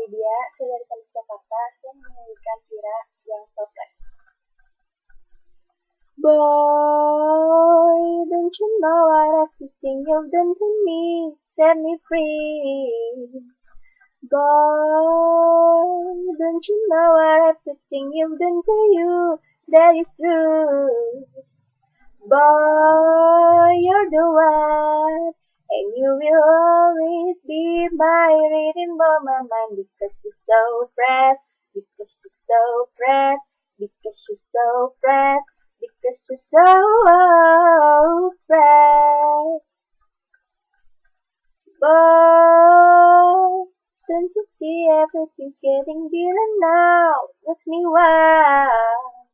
Widya, saya dari Kampus Jakarta. Saya menyanyikan Vira yang Sofret. Boy, don't you know what everything you've done to me set me free? Boy, don't you know what everything you've done to you that is true? Boy, you're the one, and you will always be my reading for my mind because you're so fresh, because you're so fresh, because you're so fresh, because you're so fresh. Boy, don't you see everything's getting better now? Makes me wild.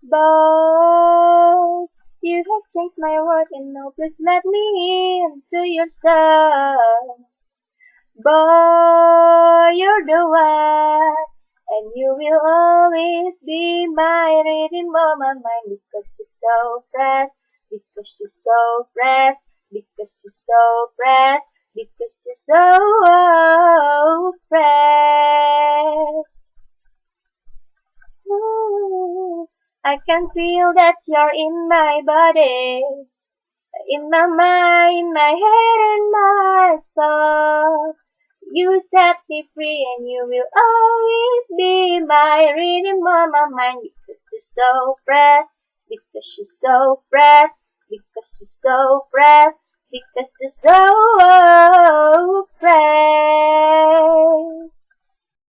Boy, you have changed my world and now please let me into your soul. Boy, you're the one, and you will always be my reading for my mind because you're so fresh, because you're so fresh, because you're so fresh, because you're so fresh. Ooh, I can feel that you're in my body, in my mind, my head, and my soul. You set me free, and you will always be my reading on my mind because you're so fresh, because you're so fresh, because you're so fresh, because you're so fresh.